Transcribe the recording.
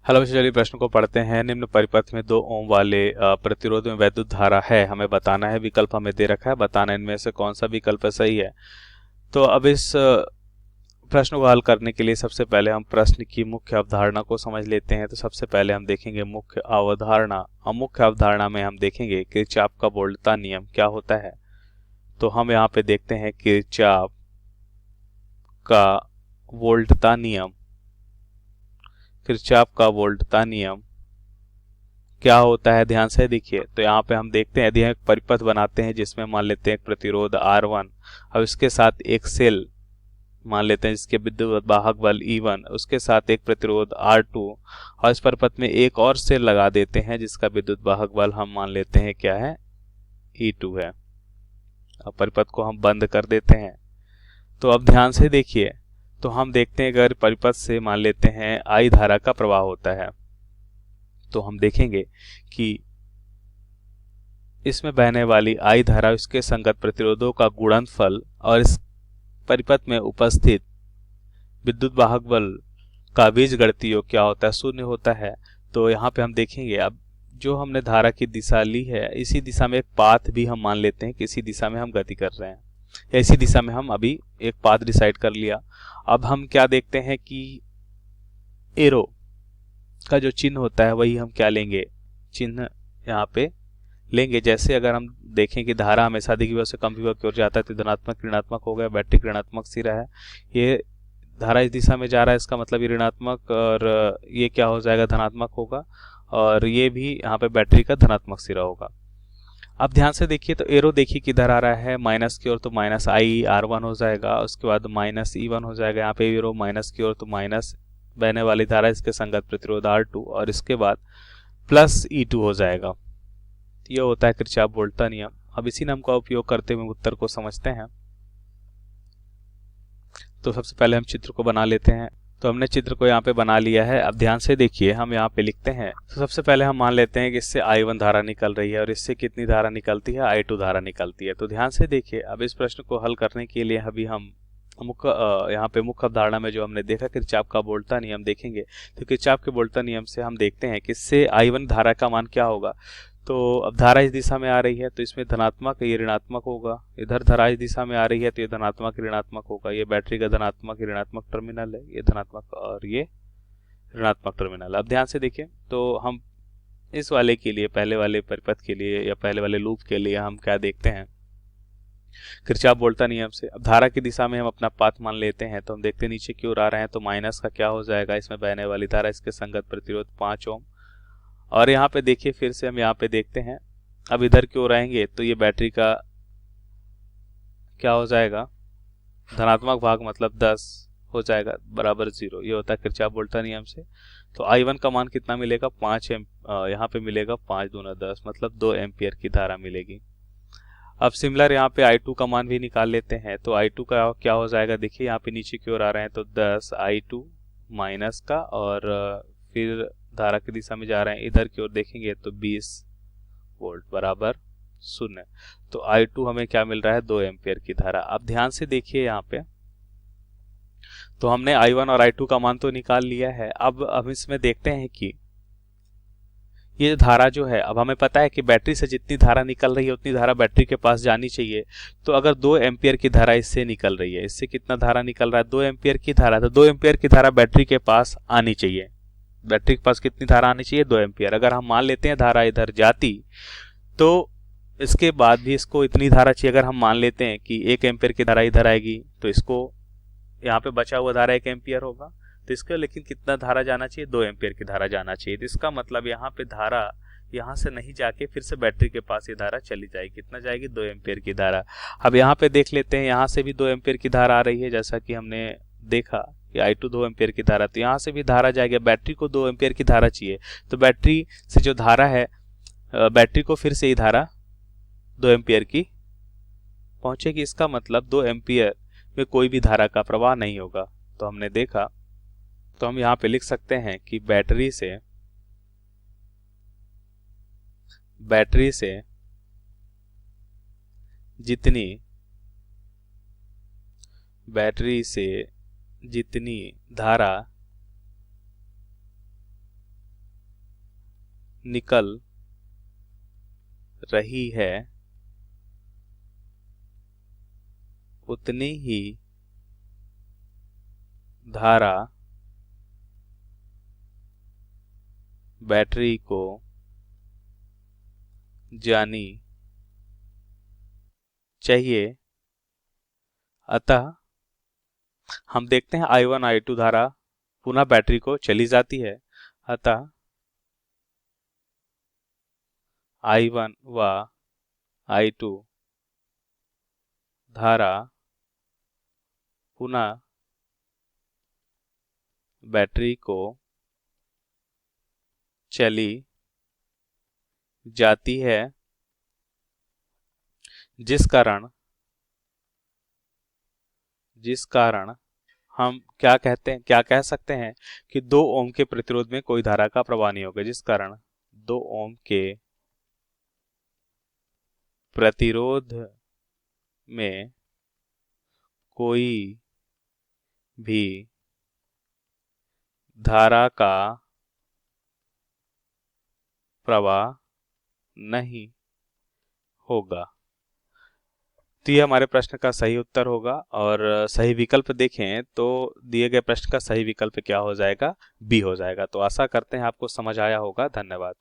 Hello, चलिए प्रश्न को पढ़ते हैं। निम्न परिपथ में 2 ओम वाले प्रतिरोध में वैद्युत धारा है, हमें बताना है। विकल्प हमें दे रखा है, बताना इनमें से कौन सा विकल्प सही है। तो अब इस प्रश्न को हल करने के लिए सबसे पहले हम प्रश्न की मुख्य अवधारणा को समझ लेते हैं। तो सबसे पहले हम देखेंगे मुख्य अवधारणा, और मुख्य अवधारणा में हम देखेंगे किरचॉफ का वोल्टता नियम क्या होता है। तो हम यहाँ पे देखते हैं किरचॉफ का वोल्टता नियम। किरचॉफ का वोल्टता नियम क्या होता है, ध्यान से देखिए। तो यहाँ पे हम देखते हैं, यदि हम एक परिपथ बनाते हैं जिसमें मान लेते हैं एक प्रतिरोध R1 और उसके साथ एक सेल मान लेते हैं जिसके विद्युत वाहक बल E1, उसके साथ एक प्रतिरोध R2 और इस परिपथ में एक और सेल लगा देते हैं जिसका विद्युत वाहक बल हम मान लेते हैं क्या है, E2 है। अब परिपथ को हम बंद कर देते हैं। तो अब ध्यान से देखिए, तो हम देखते हैं अगर परिपथ से मान लेते हैं I धारा का प्रवाह होता है, तो हम देखेंगे कि इसमें बहने वाली I धारा इसके संगत प्रतिरोधों का गुणनफल और इस परिपथ में उपस्थित विद्युत वाहक बल का बीजगणितीय योग क्या होता है, शून्य होता है। तो यहाँ पे हम देखेंगे, अब जो हमने धारा की दिशा ली है इसी दिशा में एक पाथ भी हम मान लेते हैं कि इसी दिशा में हम गति कर रहे हैं, या इसी दिशा में हम अभी एक पाथ डिसाइड कर लिया। अब हम क्या देखते हैं कि एरो का जो चिन्ह होता है वही हम क्या लेंगे, चिन्ह यहाँ पे लेंगे। जैसे अगर हम देखें कि धारा हमेशा आधी की वजह से कम विभव की ओर जाता है तो धनात्मक ऋणात्मक हो गया, बैटरी ऋणात्मक सिरा है, ये धारा इस दिशा में जा रहा है, इसका मतलब ये ऋणात्मक, और ये क्या हो जाएगा, धनात्मक होगा, और ये भी यहाँ पे बैटरी का धनात्मक सिरा होगा। अब ध्यान से देखिए, तो एरो देखिए किधर आ रहा है, माइनस की ओर, तो माइनस IR1 हो जाएगा, उसके बाद माइनस E1 हो जाएगा। यहाँ पे एरो माइनस की ओर तो माइनस बहने वाली धारा इसके संगत प्रतिरोध R2 और इसके बाद प्लस E2 हो जाएगा। ये होता है किरचॉफ वोल्टता नियम। अब इसी नियम का उपयोग करते हुए उत्तर को समझते हैं। तो सबसे पहले हम चित्र को बना लेते हैं। तो हमने चित्र को यहाँ पे बना लिया है। अब ध्यान से देखिए, हम यहाँ पे लिखते हैं। तो सबसे पहले हम मान लेते हैं कि इससे I1 धारा निकल रही है और इससे कितनी धारा निकलती है, I2 धारा निकलती है। तो ध्यान से देखिए, अब इस प्रश्न को हल करने के लिए अभी हम यहाँ पे मुख्य अवधारणा में जो हमने देखा किरचॉफ का वोल्टता नियम देखेंगे। तो किरचॉफ के वोल्टता नियम से हम देखते हैं कि इससे I1 धारा का मान क्या होगा। तो अब धारा इस दिशा में आ रही है तो इसमें धनात्मक, ये ऋणात्मक होगा। इधर धारा इस दिशा में आ रही है तो ये धनात्मक ऋणात्मक होगा। ये बैटरी का धनात्मक ऋणात्मक टर्मिनल है, ये धनात्मक और ये ऋणात्मक टर्मिनल। अब ध्यान से देखिए, तो हम इस वाले के लिए, पहले वाले परिपथ के लिए या पहले वाले लूप के लिए हम क्या देखते हैं, किरचॉफ वोल्टता नियम से। अब धारा की दिशा में हम अपना पाथ मान लेते हैं, तो हम देखते हैं नीचे की ओर आ रहे हैं, तो माइनस का क्या हो जाएगा, इसमें बहने वाली धारा इसके संगत प्रतिरोध 5 ओम। और यहाँ पे देखिए, फिर से हम यहाँ पे देखते हैं, अब इधर की ओर आएंगे तो ये बैटरी का क्या हो जाएगा, धनात्मक भाग मतलब 10 हो जाएगा बराबर 0। ये होता है किरचॉफ वोल्टता नियम से। तो I1 का मान कितना मिलेगा, 5 यहाँ पे मिलेगा 5 दूना 10, मतलब 2 एम्पियर की धारा मिलेगी। अब सिमिलर यहाँ पे I2 का मान भी निकाल लेते हैं। तो I2 का क्या हो जाएगा, देखिए यहाँ पे नीचे की ओर आ रहे हैं तो 10 I2 माइनस का, और फिर धारा की दिशा में जा रहे हैं, इधर की ओर देखेंगे तो 20 वोल्ट बराबर 0। तो I2 हमें क्या मिल रहा है, 2 एम्पियर की धारा। अब ध्यान से देखिए यहाँ पे, तो हमने I1 और I2 का मान तो निकाल लिया है। अब हम इसमें देखते हैं कि ये धारा जो है, अब हमें पता है कि बैटरी से जितनी धारा निकल रही है उतनी धारा बैटरी के पास जानी चाहिए। तो अगर 2 एम्पियर की धारा इससे निकल रही है, इससे कितना धारा निकल रहा है, 2 एम्पियर की धारा, तो 2 एम्पियर की धारा बैटरी के पास आनी चाहिए। बैटरी के पास कितनी धारा आनी चाहिए, 2 एम्पियर। अगर हम मान लेते हैं धारा इधर जाती, तो इसके बाद भी इसको इतनी धारा चाहिए। अगर हम मान लेते हैं कि 1 एम्पियर की धारा इधर आएगी, तो इसको यहाँ पे बचा हुआ धारा 1 एम्पियर होगा, तो इसका लेकिन कितना धारा जाना चाहिए, 2 एम्पियर की धारा जाना चाहिए। तो इसका मतलब यहाँ पे धारा यहाँ से नहीं जाके फिर से बैटरी के पास ये धारा चली जाएगी, कितना जाएगी, 2 एम्पियर की धारा। अब यहाँ पे देख लेते हैं, यहाँ से भी 2 एम्पियर की धारा आ रही है, जैसा कि हमने देखा कि I2 2 एम्पियर की धारा, तो यहाँ से भी धारा जाएगी। बैटरी को 2 एम्पियर की धारा चाहिए, तो बैटरी से जो धारा है, बैटरी को फिर से ही धारा 2 एम्पियर की पहुंचेगी। इसका मतलब 2 एम्पियर में कोई भी धारा का प्रवाह नहीं होगा। तो हमने देखा, तो हम यहाँ पे लिख सकते हैं कि बैटरी से जितनी धारा निकल रही है उतनी ही धारा बैटरी को जानी चाहिए। अतः हम देखते हैं I1 I2 धारा पुनः बैटरी को चली जाती है। अतः I1 व I2 धारा पुनः बैटरी को चली जाती है, जिस कारण हम क्या कह सकते हैं कि 2 ओम के प्रतिरोध में कोई धारा का प्रवाह नहीं होगा। जिस कारण 2 ओम के प्रतिरोध में कोई भी धारा का प्रवाह नहीं होगा। तो ये हमारे प्रश्न का सही उत्तर होगा और सही विकल्प देखें तो दिए गए प्रश्न का सही विकल्प क्या हो जाएगा? बी हो जाएगा। तो आशा करते हैं आपको समझ आया होगा। धन्यवाद।